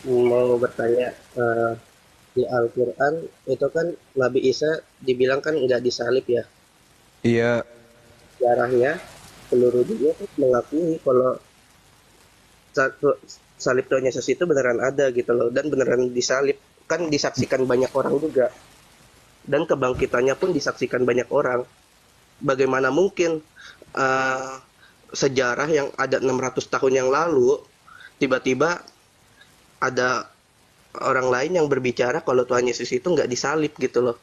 Mau bertanya, di Al-Quran itu kan Nabi Isa dibilang kan nggak disalib ya. Iya, Sejarahnya seluruh dunia tuh mengakui kalau salib Tuhan Yesus itu beneran ada gitu loh, dan beneran disalib. Kan disaksikan banyak orang juga, dan kebangkitannya pun disaksikan banyak orang. Bagaimana mungkin eh, sejarah yang ada 600 tahun yang lalu tiba-tiba ada orang lain yang berbicara kalau Tuhan Yesus itu nggak disalib gitu loh.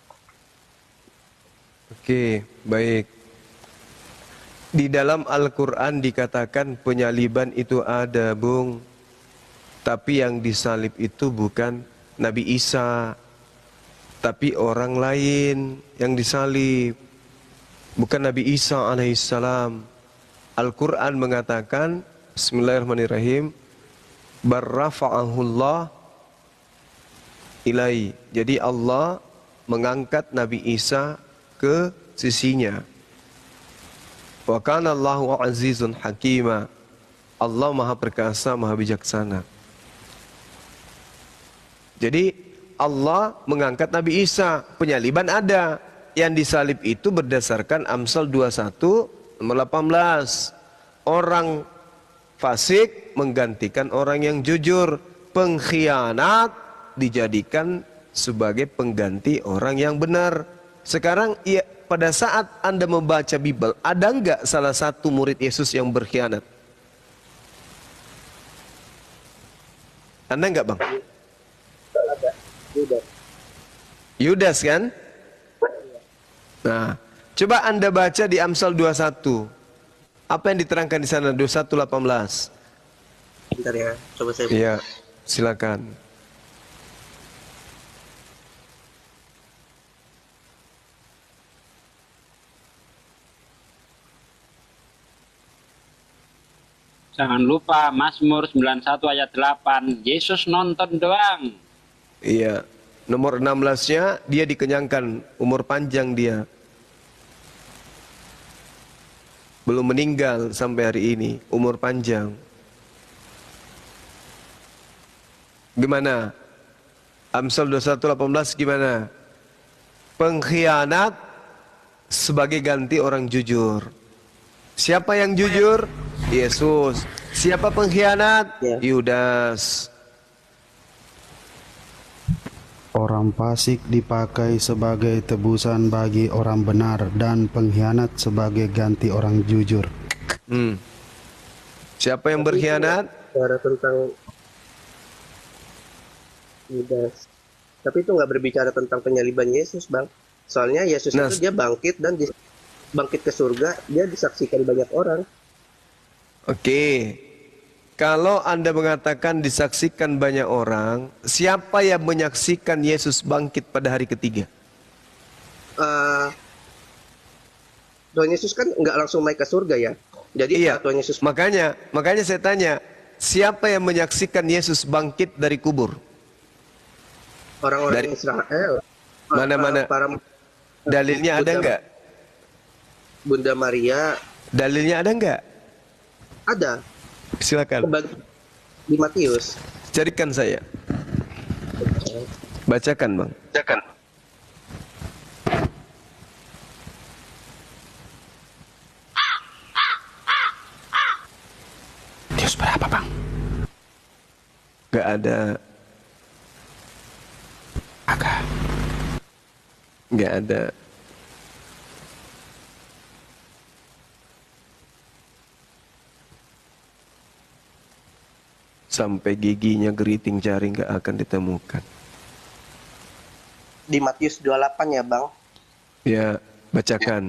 oke, baik. Di dalam Al-Quran dikatakan penyaliban itu ada, Bung. Tapi yang disalib itu bukan Nabi Isa, tapi orang lain yang disalib. Bukan Nabi Isa alaihissalam. Al-Quran mengatakan, Bismillahirrahmanirrahim, Barrafa'ahullah ilai. Jadi Allah mengangkat Nabi Isa ke sisinya. Wa kana Allahu azizun hakima. Allah maha perkasa, maha bijaksana. Jadi Allah mengangkat Nabi Isa. Penyaliban ada. Yang disalib itu berdasarkan Amsal 21 nomor 18. Orang fasik menggantikan orang yang jujur. Pengkhianat dijadikan sebagai pengganti orang yang benar. Sekarang ya, pada saat Anda membaca Bible, ada enggak salah satu murid Yesus yang berkhianat? Anda enggak, Bang? Ada udah. Yudas kan? Nah, coba Anda baca di Amsal 21. Apa yang diterangkan di sana 21:18? Bentar ya, coba saya buka. Iya, silakan. Jangan lupa Mazmur 91 ayat 8. Yesus nonton doang. Iya. Nomor 16-nya dia dikenyangkan, umur panjang dia. Belum meninggal sampai hari ini, umur panjang. Gimana? Amsal 21:18 gimana? Pengkhianat sebagai ganti orang jujur. Siapa yang jujur? Yesus. Siapa pengkhianat? Ya, Yudas. Orang fasik dipakai sebagai tebusan bagi orang benar dan pengkhianat sebagai ganti orang jujur. Hmm. Siapa yang tapi itu nggak berkhianat? bicara tentang Yudas. Tapi itu nggak berbicara tentang penyaliban Yesus, Bang. Soalnya Yesus Nah, itu dia bangkit dan bangkit ke surga, dia disaksikan banyak orang. oke. Kalau Anda mengatakan disaksikan banyak orang, siapa yang menyaksikan Yesus bangkit pada hari ketiga? Eh, Tuhan Yesus kan nggak langsung naik ke surga ya. Jadi Iya. saat Tuhan Yesus Makanya saya tanya, siapa yang menyaksikan Yesus bangkit dari kubur? orang-orang Dari Israel, mana-mana? para Dalilnya ada Bunda enggak? Bunda Maria Dalilnya ada enggak? ada Silakan. di Matius. Carikan saya. Bacakan, Bang. Bacakan. Matius berapa, Bang? Enggak ada. Agak. Enggak ada. Sampai giginya geriting jari enggak akan ditemukan. Di Matius 28 ya, Bang. Ya, bacakan.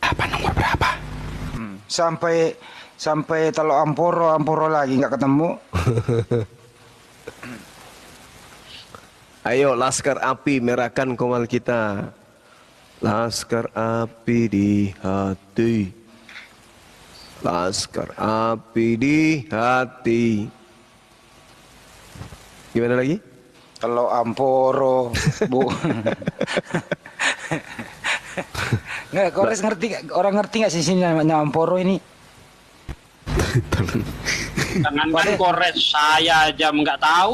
Apa nomor berapa? Sampai sampai Teluk Amporo, Amporo lagi nggak ketemu. Ayo laskar api merahkan komal kita. Laskar api di hati. Laskar api di hati. Gimana lagi? Teluk Amporo, Bu. Nggak, Kores ngerti, orang ngerti nggak sih sini namanya Amporo ini? Jangankan Kores, saya aja nggak tahu.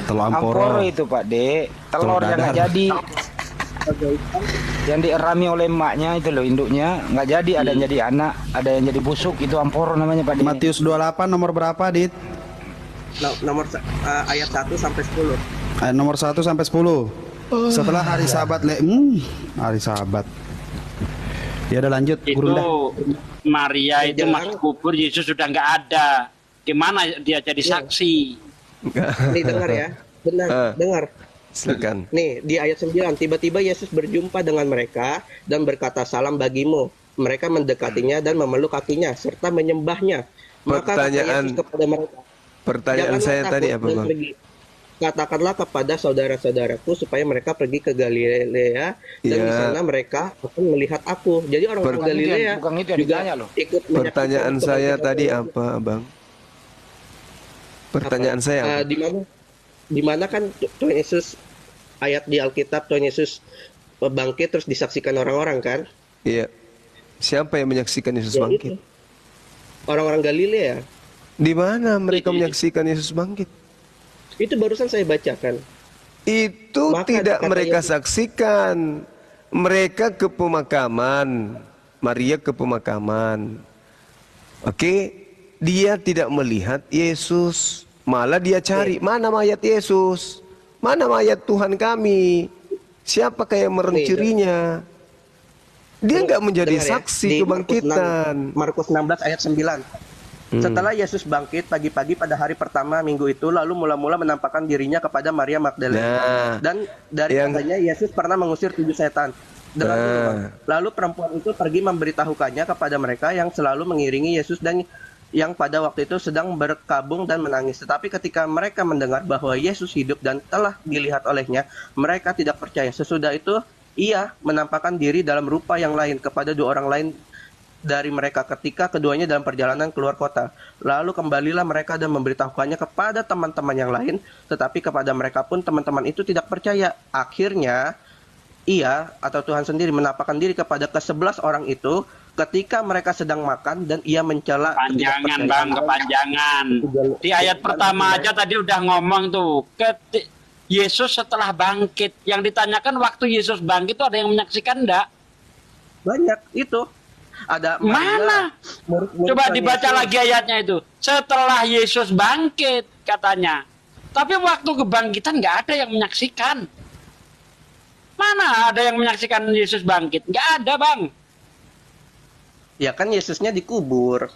Telur Amporo Amporo. itu Pak De, telur yang nggak dadar. jadi, yang dierami oleh emaknya itu loh induknya nggak jadi, ada yang jadi anak, ada yang jadi busuk, itu Amporo namanya Pak De. Matius 28 nomor berapa, Dit? Nomor ayat 1 sampai 10. Nomor 1 sampai 10. Setelah hari Sabat, hari Sabat. Ya udah lanjut, Itu guru dah. Maria itu Jangan. masuk kubur, Yesus sudah nggak ada. Gimana dia jadi saksi? Nih dengar ya. Benar, dengar. Silakan. Nih, di ayat 9, tiba-tiba Yesus berjumpa dengan mereka dan berkata, "Salam bagimu." Mereka mendekatinya dan memeluk kakinya serta menyembahnya. Maka kata Pertanyaan- Yesus kepada mereka, Pertanyaan "Janganlah saya takut tadi apa, dan Bang? pergi. Katakanlah kepada saudara-saudaraku supaya mereka pergi ke Galilea dan di Ya. sana mereka akan melihat aku." Jadi orang-orang Bukan itu yang- Galilea bukan itu yang juga ditanya loh. ikut Pertanyaan menyaksikan saya kebangkitan tadi Yesus. apa, Bang? Pertanyaan saya apa? Di mana kan Tuhan Yesus, ayat di Alkitab Tuhan Yesus bangkit terus disaksikan orang-orang kan? Iya. Siapa yang menyaksikan Yesus Ya bangkit? itu. Orang-orang Galilea. Di mana mereka Iya. menyaksikan Yesus bangkit? Itu barusan saya bacakan. Itu Maka tidak kata mereka Yesus- saksikan. Mereka ke pemakaman. Maria ke pemakaman. Oke, dia tidak melihat Yesus. Malah dia cari, mana mayat Yesus? Mana mayat Tuhan kami? Siapakah yang merencirinya? Dia nggak menjadi Dengar ya, saksi di kebangkitan. Markus 16 ayat 9. Setelah Yesus bangkit pagi-pagi pada hari pertama minggu itu, lalu mula-mula menampakkan dirinya kepada Maria Magdalena. Nah, Dan dari yang- padanya Yesus pernah mengusir 7 setan. Dengar dulu, Bang. Lalu perempuan itu pergi memberitahukannya kepada mereka yang selalu mengiringi Yesus dan yang pada waktu itu sedang berkabung dan menangis. Tetapi ketika mereka mendengar bahwa Yesus hidup dan telah dilihat olehnya, mereka tidak percaya. Sesudah itu, ia menampakkan diri dalam rupa yang lain kepada 2 orang lain dari mereka ketika keduanya dalam perjalanan keluar kota. Lalu kembalilah mereka dan memberitahukannya kepada teman-teman yang lain, tetapi kepada mereka pun teman-teman itu tidak percaya. Akhirnya, ia atau Tuhan sendiri menampakkan diri kepada ke-11 orang itu ketika mereka sedang makan dan ia mencela Panjangan Bang, kepanjangan. Di ayat pertama aja tadi udah ngomong tuh. Yesus setelah bangkit. Yang ditanyakan waktu Yesus bangkit itu ada yang menyaksikan enggak? Banyak itu. Ada Mana? Maria, murid-murid Coba Tuhan dibaca Yesus. lagi ayatnya itu. Setelah Yesus bangkit katanya. Tapi waktu kebangkitan nggak ada yang menyaksikan. Mana ada yang menyaksikan Yesus bangkit? Nggak ada Bang. Ya kan Yesusnya dikubur.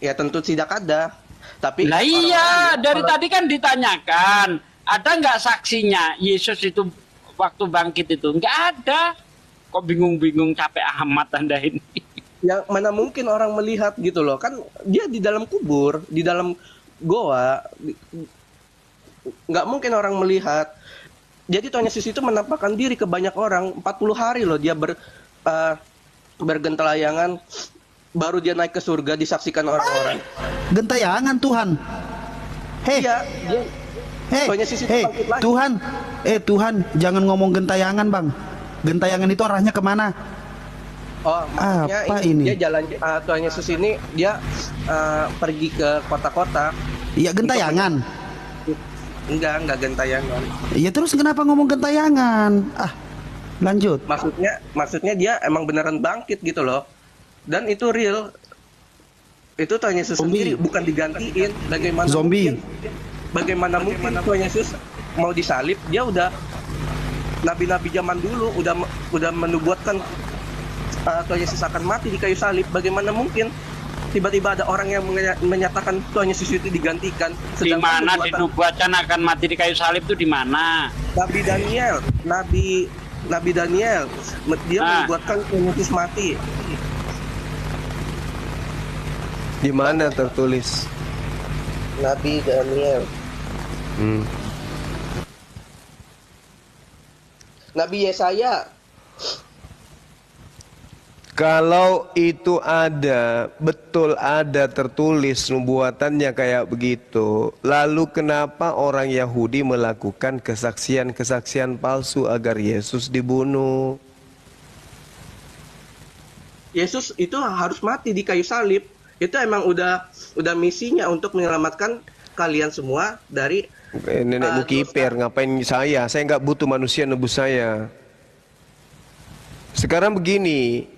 Ya tentu tidak ada. Tapi Lah iya, orang-orang dari kalau- tadi kan ditanyakan. Ada nggak saksinya Yesus itu waktu bangkit itu? Nggak ada. Kok bingung-bingung capek amat Anda ini. yang mana mungkin orang melihat gitu loh, kan dia di dalam kubur, di dalam goa, nggak mungkin orang melihat. Jadi Tuhan Yesus itu menampakkan diri ke banyak orang 40 hari loh dia bergentelayangan, baru dia naik ke surga disaksikan orang-orang. Gentayangan Tuhan. Hei, Iya, dia hei, Tuhan Yesus itu hei, bangkit lagi. Tuhan, jangan ngomong gentayangan, Bang. Gentayangan itu arahnya kemana? Oh, maksudnya Apa ini? dia jalan Tuhan Yesus ini dia pergi ke kota-kota. Iya, gentayangan. Enggak gentayangan. Ya terus kenapa ngomong gentayangan? Lanjut. Maksudnya dia emang beneran bangkit gitu loh. Dan itu real. Itu Tuhan Yesus sendiri, bukan digantiin. Zombie. Bagaimana mungkin Tuhan Yesus mau disalib? Dia udah nabi-nabi zaman dulu udah menubuatkan Tuhan Yesus akan mati di kayu salib. Bagaimana mungkin tiba-tiba ada orang yang menyatakan Tuhan Yesus itu digantikan? Di Sedangkan mana nubuatan dinubuatkan akan mati di kayu salib itu di mana? Nabi Daniel, dia menubuatkan Tuhan Yesus mati. Di mana tertulis? Nabi Daniel, Nabi Yesaya. Kalau itu ada, betul ada tertulis nubuatannya kayak begitu. Lalu kenapa orang Yahudi melakukan kesaksian-kesaksian palsu agar Yesus dibunuh? Yesus itu harus mati di kayu salib. Itu emang udah misinya untuk menyelamatkan kalian semua dari Nenek Kiper, ngapain saya? Saya nggak butuh manusia nebus saya. Sekarang begini,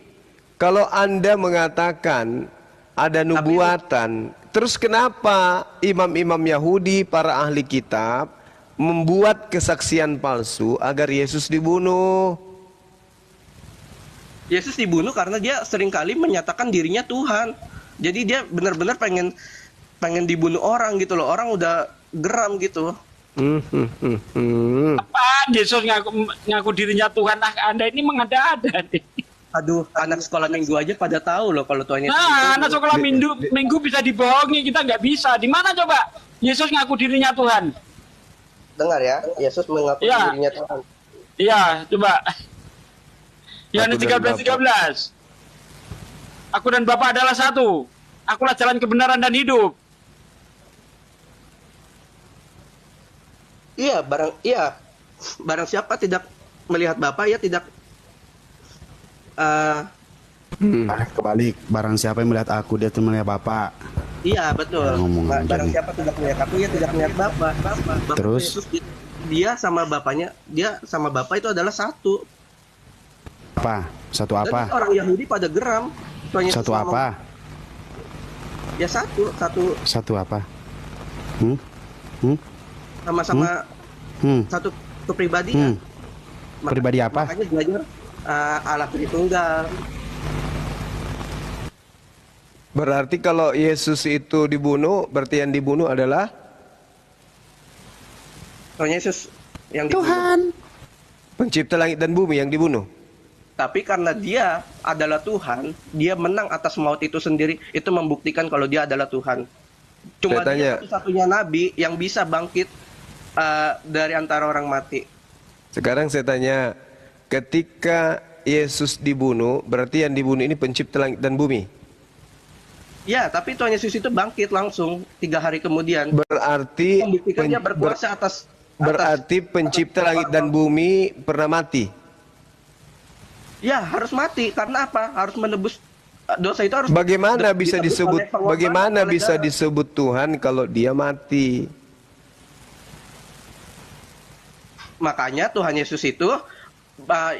kalau Anda mengatakan ada nubuatan, terus kenapa imam-imam Yahudi, para ahli kitab, membuat kesaksian palsu agar Yesus dibunuh? Yesus dibunuh karena dia seringkali menyatakan dirinya Tuhan. Jadi dia benar-benar pengen dibunuh orang gitu loh. Orang udah geram gitu. Apaan Yesus ngaku dirinya Tuhan? Anda ini mengada-ada nih. Aduh, anak sekolah minggu aja pada tahu loh kalau Tuhan Yesus itu. Anak sekolah minggu bisa dibohongi, kita nggak bisa. Di mana coba Yesus ngaku dirinya Tuhan? Dengar ya, Yesus mengaku Ya. dirinya Tuhan. Iya, coba. Yohanes Aku dan 13:13. Aku dan Bapa adalah satu. Akulah jalan kebenaran dan hidup. Iya, barang siapa tidak melihat Bapa, ya tidak Kebalik, barang siapa yang melihat aku, dia tuh melihat Bapak. iya, betul. Ngomong aja Barang nih. siapa tidak melihat aku, ya tidak melihat Bapa. Terus? Yesus, dia sama Bapa itu adalah satu. Apa? Satu Dan apa? orang Yahudi pada geram. Tuhan Yesus Satu ngomong, apa? Ya satu Satu apa? sama-sama satu kepribadian. Pribadi apa? Makanya belajar Allah Tritunggal. Berarti kalau Yesus itu dibunuh, berarti yang dibunuh adalah Tuhan Yesus yang dibunuh. Tuhan. pencipta langit dan bumi yang dibunuh. Tapi karena dia adalah Tuhan, dia menang atas maut itu sendiri. Itu membuktikan kalau dia adalah Tuhan. Cuma Saya tanya. dia satu-satunya nabi yang bisa bangkit dari antara orang mati. Sekarang saya tanya, ketika Yesus dibunuh, berarti yang dibunuh ini pencipta langit dan bumi. Ya, tapi Tuhan Yesus itu bangkit langsung 3 hari kemudian. Berarti Membuktikan dia berkuasa atas berarti pencipta langit dan bumi pernah mati. Ya, harus mati. Karena apa? Harus menebus dosa itu harus Bagaimana bisa ditebus disebut oleh pengorbanan, bagaimana oleh bisa darah. disebut Tuhan kalau dia mati? Makanya Tuhan Yesus itu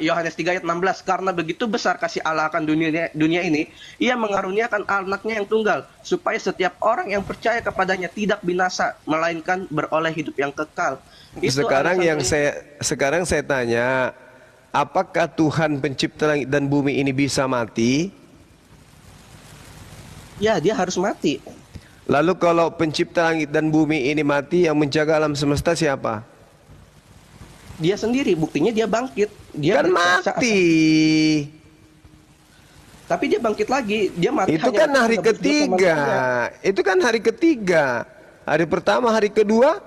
Yohanes 3 ayat 16, karena begitu besar kasih Allah akan dunia ini, ia mengaruniakan anaknya yang tunggal, supaya setiap orang yang percaya kepadanya tidak binasa, melainkan beroleh hidup yang kekal. Itu Sekarang saya tanya, apakah Tuhan pencipta langit dan bumi ini bisa mati? Ya, dia harus mati. Lalu kalau pencipta langit dan bumi ini mati, yang menjaga alam semesta siapa? Dia sendiri, buktinya dia bangkit. Dia Kan berkuasa mati. Tapi dia bangkit lagi. Dia mati Itu hanya kan untuk hari menebus dosa ketiga. manusia. Itu kan hari ketiga. Hari pertama, hari kedua,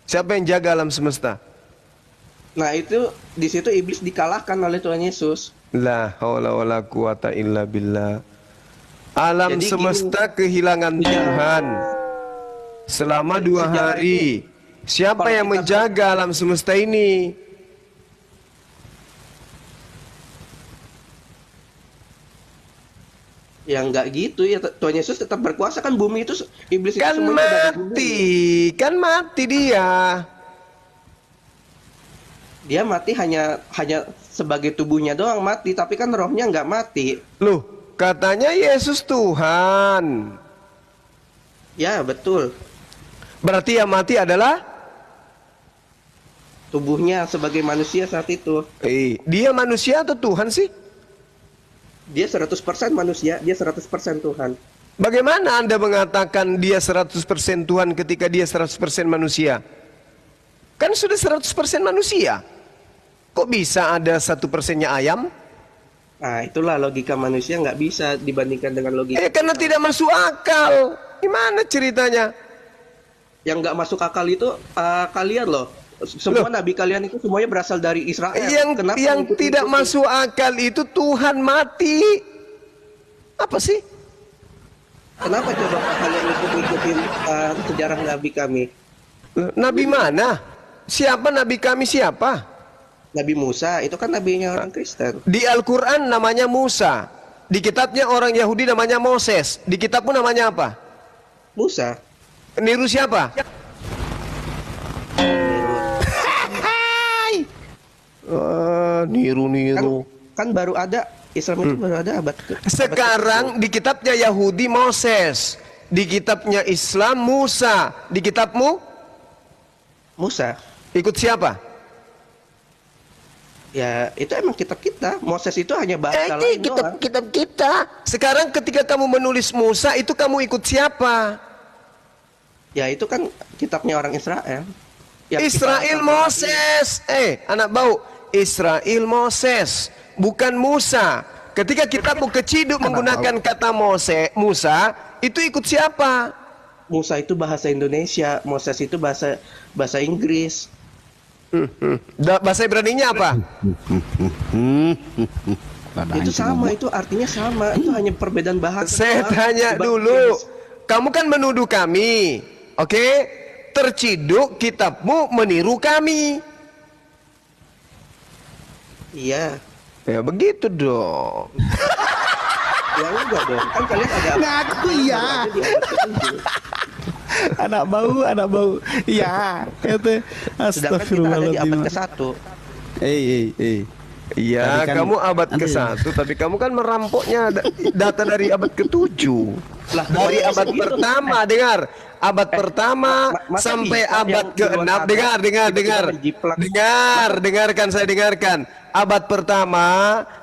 siapa yang jaga alam semesta? Nah, itu di situ iblis dikalahkan oleh Tuhan Yesus. La haula wala quwata illa billah. Alam Jadi semesta kehilangan Tuhan selama 2 hari. Siapa Kalau yang kita menjaga alam semesta ini? Ya enggak gitu ya, Tuhan Yesus tetap berkuasa, kan bumi itu iblis itu Kan semuanya ada di bumi. mati dia. Dia mati hanya sebagai tubuhnya doang mati, tapi kan rohnya nggak mati. Loh, katanya Yesus Tuhan. Ya, betul. Berarti yang mati adalah Tubuhnya sebagai manusia saat itu. dia manusia atau Tuhan sih? Dia 100% manusia, dia 100% Tuhan. Bagaimana Anda mengatakan dia 100% Tuhan ketika dia 100% manusia? Kan sudah 100% manusia. Kok bisa ada 1%-nya ayam? Nah, itulah logika manusia nggak bisa dibandingkan dengan logika. Karena tidak masuk akal. Gimana ceritanya? Yang nggak masuk akal itu kalian loh. Semua nabi kalian itu semuanya berasal dari Israel. Kenapa Yang ikut-ikutin? tidak masuk akal itu Tuhan mati. Apa sih? Kenapa coba kalian ikutin sejarah nabi kami? Nabi mana? Siapa nabi kami siapa? Nabi Musa itu kan nabinya orang Kristen. Di Al-Quran namanya Musa. Di kitabnya orang Yahudi namanya Moses. Di kitabmu namanya apa? Musa. Niru siapa? Niru. Kan baru ada Islam itu baru ada abad Sekarang di kitabnya Yahudi Moses, di kitabnya Islam Musa, di kitabmu Musa. ikut siapa? Ya itu emang kitab kita. Moses itu hanya bahasa lain doang. Kitab kita. Sekarang ketika kamu menulis Musa itu kamu ikut siapa? Ya itu kan kitabnya orang Israel. Ya, Israel Moses. Anak bau. Israel Moses, bukan Musa. Ketika kitabmu keciduk menggunakan kata Musa, itu ikut siapa? Musa itu bahasa Indonesia, Moses itu bahasa Inggris. Bahasa Ibraninya apa? Itu sama, itu artinya sama. Itu hanya perbedaan bahasa. Saya tanya dulu. Kamu kan menuduh kami, oke? Terciduk kitabmu meniru kami. Iya. Ya begitu dong. Ya enggak dong. Kan kalian ada Ngaku ya. Anak bau. Iya, itu Sedangkan kita ada di abad ke-1. Iya, Kan kamu abad ada ke-1, tapi kamu kan merampoknya data dari abad ke-7. Lah, Dari masa abad segitu? pertama, dengar. Abad pertama masa sampai bisa abad yang ke-6. duluan Dengar. tiba-tiba menjiplak? Dengarkan saya dengarkan. Abad pertama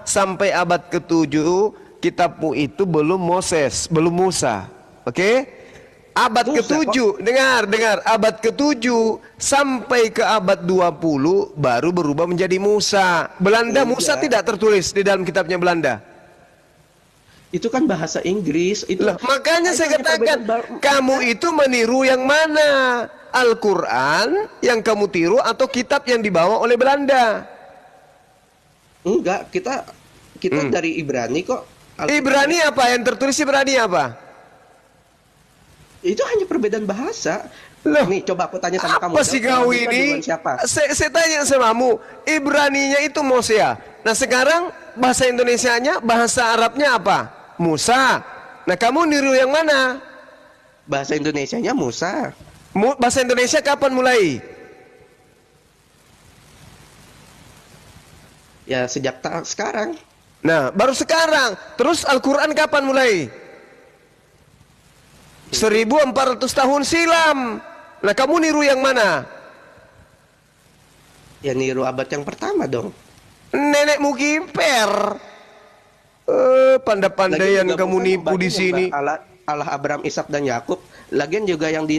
sampai abad ke-7, kitabmu itu belum Moses, belum Musa. Oke? Abad Musa, ke-7, dengar, abad ke-7 sampai ke abad 20 baru berubah menjadi Musa. Belanda Musa tidak tertulis di dalam kitabnya Belanda. Itu kan bahasa Inggris. Itu Lah, makanya itu saya hanya katakan, perbedaan kamu itu meniru yang mana? Al-Quran yang kamu tiru atau kitab yang dibawa oleh Belanda? Enggak, kita dari Ibrani kok. Ibrani apa? Yang tertulis Ibrani apa? Itu hanya perbedaan bahasa. Loh, Nih, coba aku tanya sama kamu. apa sih kau Kita ini? duluan siapa? Saya tanya samamu, Ibraninya itu Mosea. Nah sekarang bahasa Indonesianya, bahasa Arabnya apa? Musa. Nah kamu niru yang mana? Bahasa Indonesianya Musa. Bahasa Indonesia kapan mulai? Ya sejak sekarang. Nah baru sekarang. Terus Al-Quran kapan mulai? 1400 tahun silam. Nah kamu niru yang mana? Ya niru abad yang pertama dong. Nenekmu kiper. Pandai-pandai yang Lagian juga kamu bukan nipu di membandingkan sini. Allah Abraham, Ishak dan Yakub. Lagian juga yang di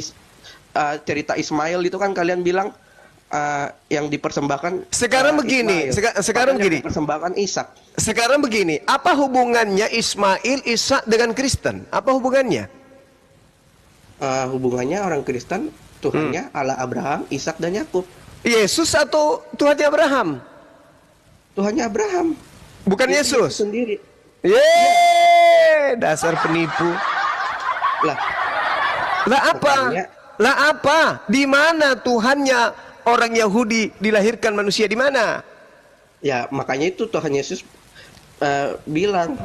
cerita Ismail itu kan kalian bilang yang dipersembahkan. Sekarang begini, sekarang begini. Dipersembahkan Ishak. Sekarang begini, apa hubungannya Ismail, Ishak dengan Kristen? Apa hubungannya? Hubungannya orang Kristen, Tuhannya Allah Abraham, Ishak dan Yakub. Yesus atau Tuhannya Abraham? Tuhannya Abraham. Bukan Itu Yesus. sendiri. Dasar penipu. Lah, Apa? Makanya- Apa? Di mana Tuhannya orang Yahudi dilahirkan manusia di mana? ya makanya itu Tuhan Yesus bilang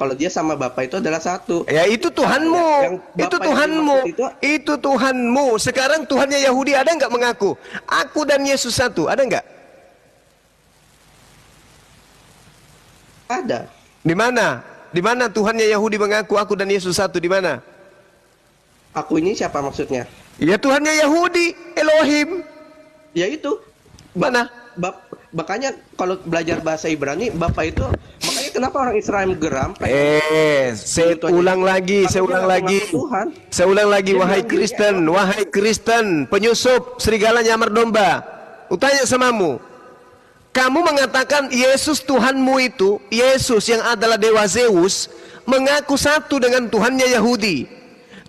kalau dia sama Bapa itu adalah satu. Ya itu Tuhanmu, Yang Bapak itu yang Tuhanmu, dimaksud itu Tuhanmu. Sekarang Tuhannya Yahudi ada nggak mengaku? Aku dan Yesus satu, ada nggak? Ada. Di mana? Di mana Tuhannya Yahudi mengaku aku dan Yesus satu? Di mana? Aku ini siapa maksudnya? Ya Tuhannya Yahudi, Elohim. Ya itu. Mana? Makanya kalau belajar bahasa Ibrani, Bapak itu makanya kenapa orang Israel geram? Saya ulang lagi, saya ulang lagi. Saya ulang lagi, wahai Kristen, penyusup serigala nyamar domba. Utanya samamu. Kamu mengatakan Yesus Tuhanmu itu, Yesus yang adalah dewa Zeus, mengaku satu dengan Tuhannya Yahudi.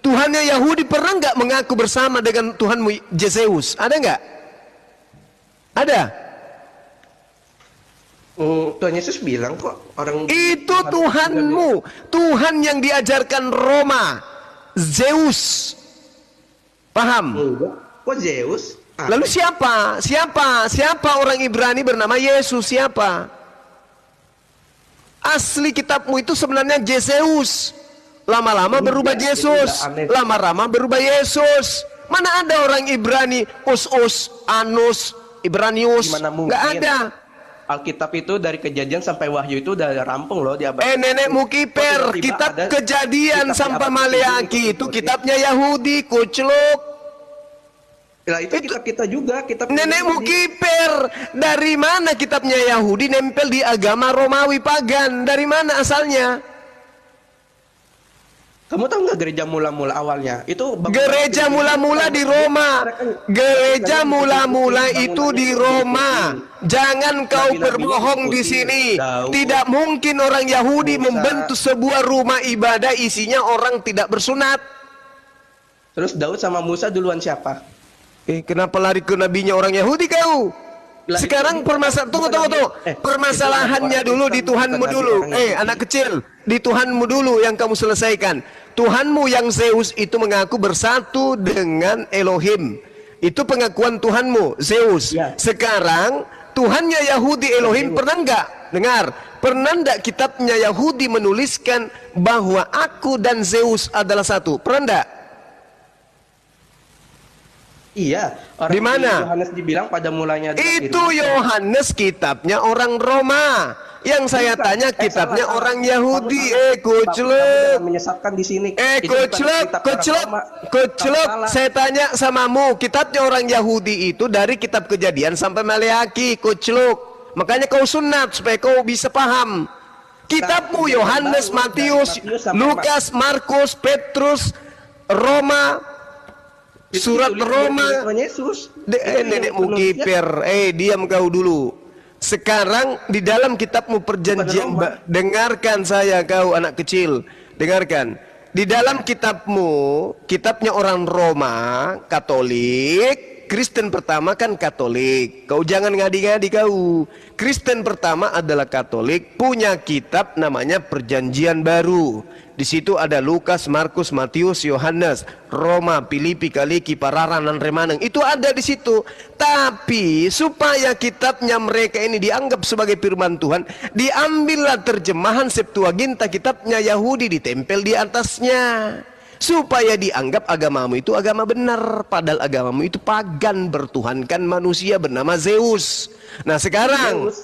Tuhannya Yahudi pernah nggak mengaku bersama dengan Tuhanmu Zeus? Ada nggak? Ada. Tuhan Yesus bilang kok orang Itu Tuhanmu, Tuhan yang diajarkan Roma, Zeus. Paham? Enggak. Kok Zeus? Lalu siapa? Siapa orang Ibrani bernama Yesus? Siapa? Asli kitabmu itu sebenarnya Zeus. Lama-lama berubah Yesus. Lama-lama berubah Yesus. Mana ada orang Ibrani, Us, Anus, Ibranius? Nggak ada. Alkitab itu dari Kejadian sampai Wahyu itu udah rampung loh di abad. Nenekmu kiper, kitab Kejadian sampai Maleaki itu kitabnya Yahudi, kucluk. Nah, itu kitab kita juga, kitab Nenekmu kiper. Dari mana kitabnya Yahudi nempel di agama Romawi pagan? Dari mana asalnya? Kamu tahu nggak gereja mula-mula awalnya? Itu gereja mula-mula di Roma. Gereja mula-mula itu di Roma. Jangan kau berbohong di sini. Tidak mungkin orang Yahudi membentuk sebuah rumah ibadah isinya orang tidak bersunat. Terus Daud sama Musa duluan siapa? Kenapa lari ke nabinya orang Yahudi kau? Sekarang tunggu. Permasalahannya dulu di Tuhanmu dulu. Anak kecil, di Tuhanmu dulu yang kamu selesaikan. Tuhanmu yang Zeus itu mengaku bersatu dengan Elohim. Itu pengakuan Tuhanmu, Zeus. Sekarang Tuhannya Yahudi Elohim pernah enggak? Dengar, pernah enggak kitabnya Yahudi menuliskan bahwa aku dan Zeus adalah satu? Pernah enggak? Iya, di mana? Yohanes dibilang pada mulanya itu Yohanes kitabnya orang Roma. Yang saya tanya kitabnya orang Yahudi. Kucluk. Menyesatkan di sini. Kucluk. Saya tanya samamu, kitabnya orang Yahudi itu dari kitab Kejadian sampai Maleaki, kucluk. Makanya kau sunat supaya kau bisa paham. Kitabmu Yohanes, Matius, Lukas, Markus, Petrus, Roma, surat Roma. Nenekmu kiper. Diam kau dulu. Sekarang di dalam kitabmu perjanjian, dengarkan saya kau anak kecil, dengarkan. Di dalam kitabmu, kitabnya orang Roma, Katolik, Kristen pertama kan Katolik. Kau jangan ngadi-ngadi kau. Kristen pertama adalah Katolik, punya kitab namanya Perjanjian Baru. Di situ ada Lukas, Markus, Matius, Yohanes, Roma, Filipi, Kaliki, Pararan, dan Remaneng. Itu ada di situ. Tapi supaya kitabnya mereka ini dianggap sebagai firman Tuhan, diambillah terjemahan Septuaginta kitabnya Yahudi, ditempel di atasnya. Supaya dianggap agamamu itu agama benar. Padahal agamamu itu pagan, bertuhankan manusia bernama Zeus. Nah sekarang...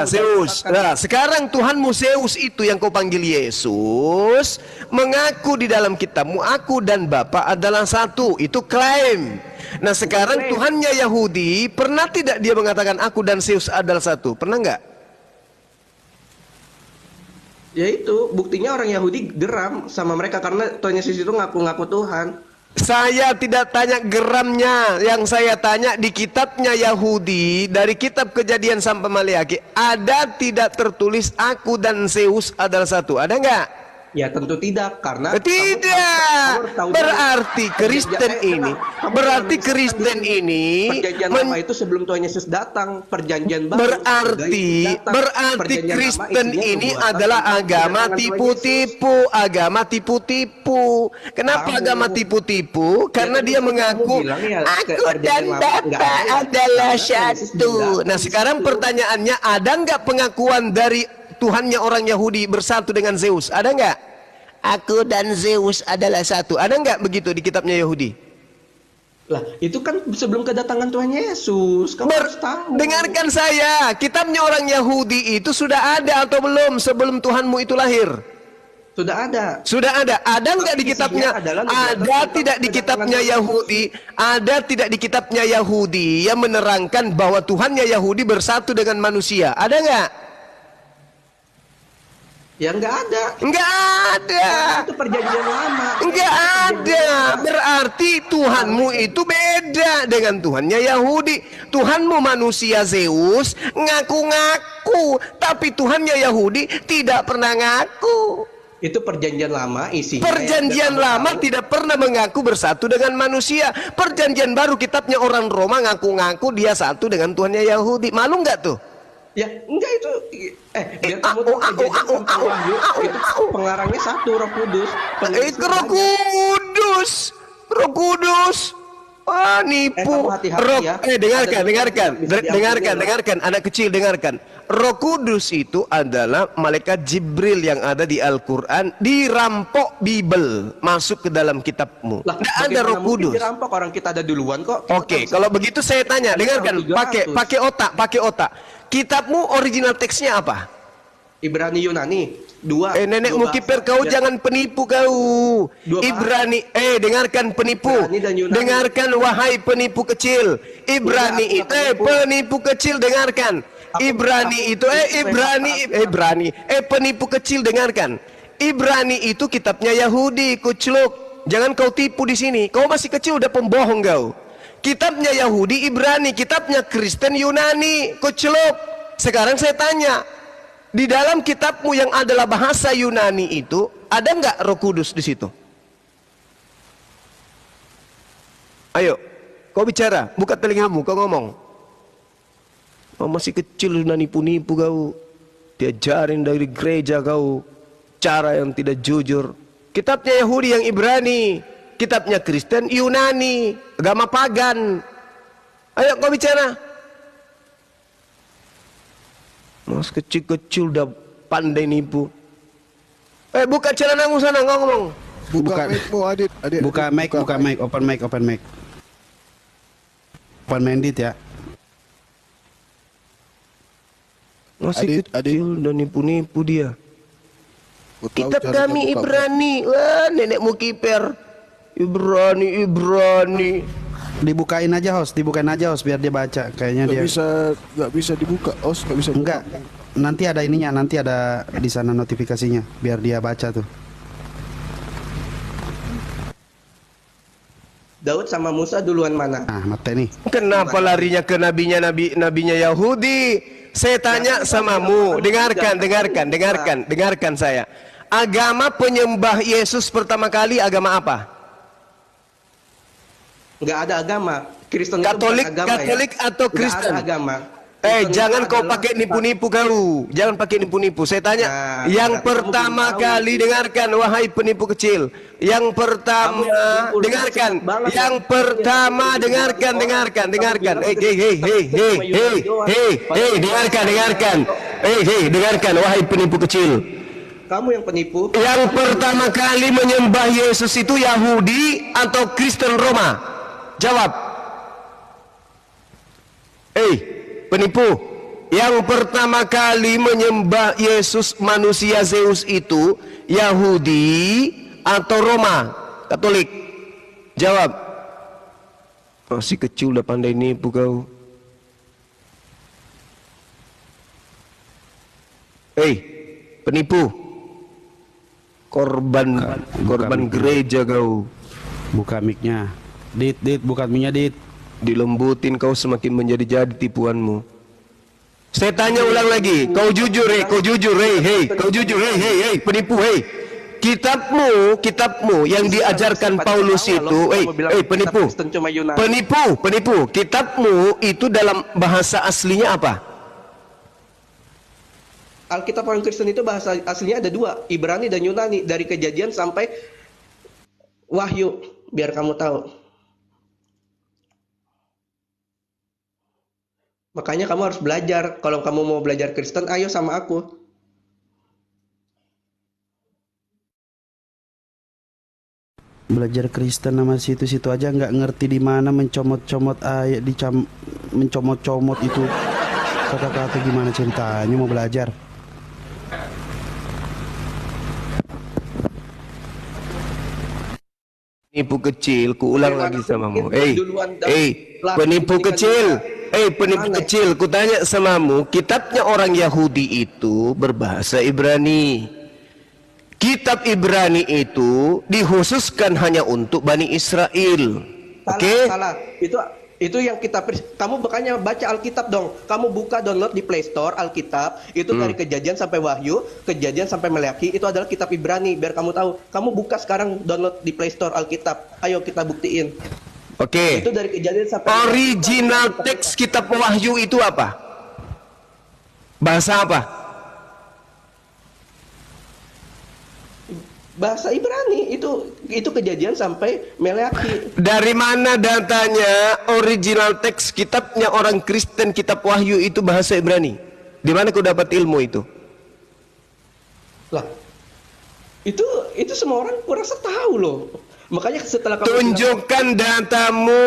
Zeus. Nah, sekarang Tuhanmu Zeus itu yang kau panggil Yesus mengaku di dalam kitabmu aku dan Bapa adalah satu. Itu klaim. Nah, sekarang Tuhannya Yahudi pernah tidak dia mengatakan aku dan Zeus adalah satu? Pernah enggak? Ya itu, buktinya orang Yahudi geram sama mereka karena Tuhan Yesus itu ngaku-ngaku Tuhan. Saya tidak tanya geramnya, yang saya tanya di kitabnya Yahudi, dari kitab Kejadian sampai Maleaki, ada tidak tertulis aku dan Zeus adalah satu? Ada enggak? Ya tentu tidak, karena tidak. Berarti Kristen ini, Kristen ini perjanjian lama itu sebelum Tuhan Yesus datang, perjanjian baru. Berarti Kristen ini adalah agama tipu-tipu, Kenapa agama tipu-tipu? Karena dia mengaku aku dan Bapa adalah satu. Nah, sekarang pertanyaannya, ada enggak pengakuan dari Tuhannya orang Yahudi bersatu dengan Zeus? Ada enggak? Aku dan Zeus adalah satu. Ada enggak begitu di kitabnya Yahudi? Lah, itu kan sebelum kedatangan Tuhan Yesus. Kamu harus tahu. Dengarkan saya, kitabnya orang Yahudi itu sudah ada atau belum sebelum Tuhanmu itu lahir? Sudah ada. Sudah ada. Ada enggak di kitabnya? Ada tidak di kitabnya Yahudi? Ada tidak di kitabnya Yahudi yang menerangkan bahwa Tuhannya Yahudi bersatu dengan manusia? Ada enggak? Ya enggak ada. Enggak ada. Itu perjanjian lama. Enggak ada. Berarti Tuhanmu itu beda dengan Tuhannya Yahudi. Tuhanmu manusia Zeus ngaku-ngaku, tapi Tuhannya Yahudi tidak pernah ngaku. Itu perjanjian lama isinya. Perjanjian lama tidak pernah mengaku bersatu dengan manusia. Perjanjian baru kitabnya orang Roma ngaku-ngaku dia satu dengan Tuhannya Yahudi. Malu enggak tuh? Ya enggak itu. Biar kamu tahu Kejadian sampai Wahyu itu pengarangnya satu, Roh Kudus. Roh Kudus. Nipu. Kamu hati-hati ya. Dengarkan anak kecil, dengarkan. Roh Kudus itu adalah malaikat Jibril yang ada di Al-Quran, dirampok Bible masuk ke dalam kitabmu. Lah, Tidak ada bagaimana Roh mungkin Kudus. dirampok, orang kita ada duluan kok. Kita Oke, tahu kalau begitu saya tanya, dengarkan, pakai 300. pakai otak. Kitabmu original teksnya apa? Ibrani Yunani 2. Nenek dua Mukiper, bahasa. kau Ya. jangan penipu kau. Dua bahasa. Ibrani, dengarkan penipu. Ibrani dan Yunani. Dengarkan wahai penipu kecil. Ibrani Tidak, itu, aku penipu kecil, dengarkan. Ibrani itu, penipu kecil, dengarkan. Ibrani itu kitabnya Yahudi, kucluk. Jangan kau tipu di sini. Kau masih kecil udah pembohong kau. Kitabnya Yahudi Ibrani, kitabnya Kristen Yunani, kucluk. Sekarang saya tanya, di dalam kitabmu yang adalah bahasa Yunani itu, ada nggak Roh Kudus di situ? Ayo, kau bicara, buka telingamu, kau ngomong. Oh, masih kecil sudah nipu-nipu kau. Diajarin dari gereja kau cara yang tidak jujur. Kitabnya Yahudi yang Ibrani, kitabnya Kristen Yunani, agama pagan. Ayo kau bicara. Mas kecil-kecil udah pandai nipu. Buka celanamu sana, ngomong. Buka mic-mu, Adit. buka mic, open mic. Open mandit ya. Masih Adit. kecil udah nipu-nipu dia. Ku tahu Kitab caranya kami buka Ibrani. Wah, nenekmu kiper. Ibrani. Dibukain aja host biar dia baca. Kayaknya mic. dia Nggak bisa dibuka. Nggak bisa dibuka. enggak. Nanti ada ininya, nanti ada di sana notifikasinya biar dia baca tuh. Daud sama Musa duluan mana? Nah, mate nih. Kenapa larinya ke nabinya Yahudi? Saya tanya samamu, dengarkan saya. Agama penyembah Yesus pertama kali agama apa? Nggak ada agama. Kristen itu Katolik, bukan agama, Katolik ya. atau Nggak Kristen? ada agama. Kristen Jangan itu kau adalah pakai nipu-nipu kau. Jangan pakai nipu-nipu. Saya tanya, Nah, yang berarti pertama kamu belum tahu. kali dengarkan, wahai penipu kecil. Yang pertama Kamu yang nipu, dengarkan. cepat banget, Yang ya. pertama Kamu dengarkan. bilang Dengarkan, wahai penipu kecil. Kamu yang penipu. Yang pertama kali menyembah Yesus itu Yahudi atau Kristen Roma? Jawab. Penipu. Yang pertama kali menyembah Yesus manusia Zeus itu Yahudi atau Roma? Katolik? Jawab. Masih kecil udah pandai nipu kau. Penipu. Korban gereja kau. Buka mic-nya. Dit, buka mic-nya, Dit. Dilembutin kau semakin menjadi-jadi tipuanmu. Saya tanya ulang lagi, kau jujur, kau jujur, penipu, kitabmu yang diajarkan Paulus itu, penipu, kitabmu itu dalam bahasa aslinya apa? Alkitab orang Kristen itu bahasa aslinya ada 2, Ibrani dan Yunani, dari Kejadian sampai Wahyu, biar kamu tahu. Makanya kamu harus belajar. Kalau kamu mau belajar Kristen, ayo sama aku. Belajar Kristen sama situ-situ aja nggak ngerti di mana mencomot-comot ayat, mencomot-comot itu kata-kata, gimana ceritanya mau belajar. Penipu kecil, ku ulang lagi samamu. Penipu kecil, ku tanya samamu, kitabnya orang Yahudi itu berbahasa Ibrani. Kitab Ibrani itu dikhususkan hanya untuk Bani Israel. Oke? Salah. Itu yang kamu makanya baca Alkitab dong. Kamu buka download di Play Store Alkitab, itu dari Kejadian sampai Wahyu, Kejadian sampai Maleakhi, itu adalah kitab Ibrani, biar kamu tahu. Kamu buka sekarang download di Play Store Alkitab. Ayo kita buktiin. Oke. Itu dari Kejadian sampai Original teks kitab Wahyu itu apa? Bahasa apa? Bahasa Ibrani, itu Kejadian sampai Maleakhi. Dari mana datanya original teks kitabnya orang Kristen, kitab Wahyu itu bahasa Ibrani? Di mana kau dapat ilmu itu? Lah, itu semua orang kurasa tahu loh. Makanya setelah kamu Tunjukkan datamu.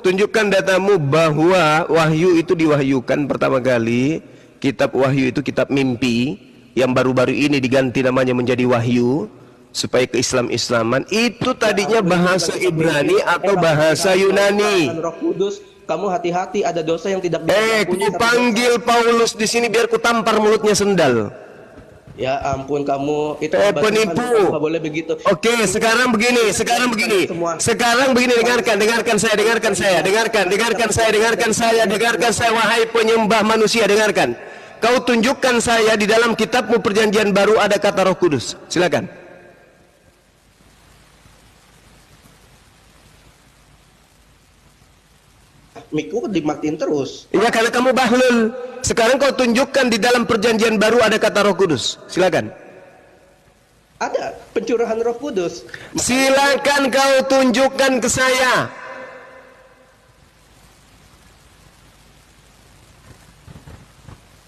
Tunjukkan datamu bahwa wahyu itu diwahyukan pertama kali. Kitab wahyu itu kitab mimpi, yang baru-baru ini diganti namanya menjadi wahyu supaya ke-Islam-Islaman. Itu tadinya bahasa Ibrani atau bahasa Yunani. Roh Kudus, kamu hati-hati, ada dosa yang tidak Ku panggil Paulus di sini biar ku tampar mulutnya sendal. Ya ampun kamu, itu Penipu. nggak boleh begitu. Oke, sekarang begini. Sekarang begini, dengarkan saya, wahai penyembah manusia, dengarkan. Kau tunjukkan saya di dalam kitabmu perjanjian baru ada kata Roh Kudus. Silakan. Mikku dimatiin terus. Iya, karena kamu bahlul. Sekarang kau tunjukkan di dalam perjanjian baru ada kata Roh Kudus. Silakan. Ada pencurahan Roh Kudus. Silakan kau tunjukkan ke saya.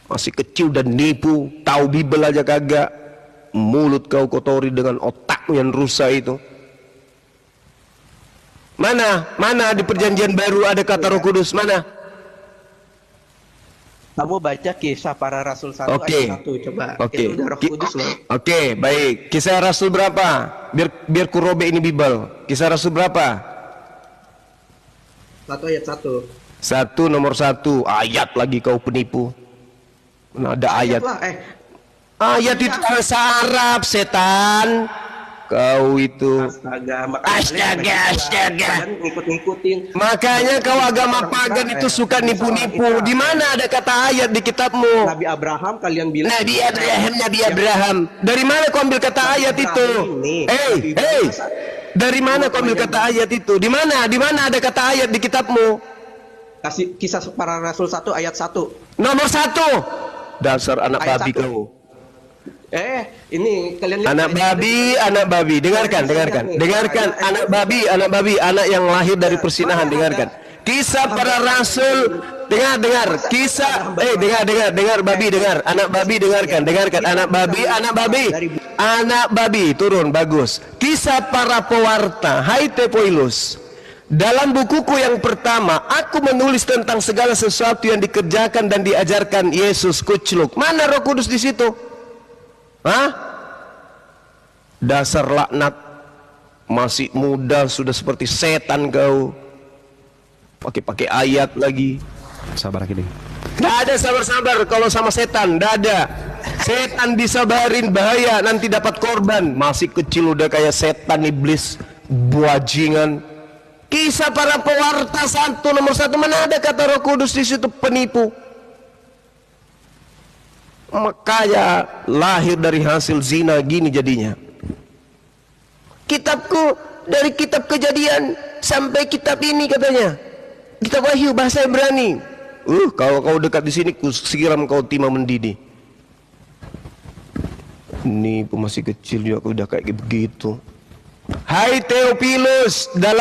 Masih kecil dan nipu, tahu Bibel aja kagak. Mulut kau kotori dengan otakmu yang rusak itu. Mana di perjanjian baru ada kata Roh Kudus? Mana? Kamu baca Kisah Para Rasul 1 Oke. ayat 1 coba. Oke. Itu udah Roh Kudus loh. Oke, baik. Kisah Rasul berapa? Biar ku robek ini Bibel. Kisah Rasul berapa? 1 ayat 1. 1 nomor 1. Ayat lagi kau penipu. Mana ada ayat? Lah, Ayat itu bahasa Arab, setan. Kau itu. Astaga. Kalian ngikut-ngikutin. Makanya kau agama pagan itu suka nipu-nipu. Di mana ada kata ayat di kitabmu? Nabi Abraham kalian bilang. Nabi Abraham. Dari mana kau ambil kata ayat itu? Dari mana kau ambil kata ayat itu? Di mana ada kata ayat di kitabmu? Kasih Kisah Para Rasul 1 ayat 1. Nomor 1. Dasar anak Ayat babi 1. kau. Ini kalian lihat Anak babi, dengarkan. Anak babi, anak yang lahir dari persinahan, dengarkan. Kisah Para Rasul, dengar. Kisah, dengar babi, dengar. Anak babi, dengarkan. Anak babi, turun, bagus. Kisah Para Pewarta, hai Tepoilus. Dalam bukuku yang pertama, aku menulis tentang segala sesuatu yang dikerjakan dan diajarkan Yesus kucluk. Mana Roh Kudus di situ? Hah? Dasar laknat. Masih muda sudah seperti setan kau. Pakai ayat lagi. Sabar gini. Nggak ada sabar-sabar kalau sama setan, nggak ada. Setan disabarin bahaya, nanti dapat korban. Masih kecil udah kayak setan, iblis, buajingan. Kisah Para Pewarta 1 nomor 1, mana ada kata Roh Kudus di situ? Penipu. Makanya lahir dari hasil zina gini jadinya. Kitabku dari kitab Kejadian sampai kitab ini katanya. Kitab Wahyu bahasa Ibrani. Kalau kau dekat di sini ku siram kau timah mendidih. Ini masih kecil juga udah kayak begitu. Hai Theophilus, dalam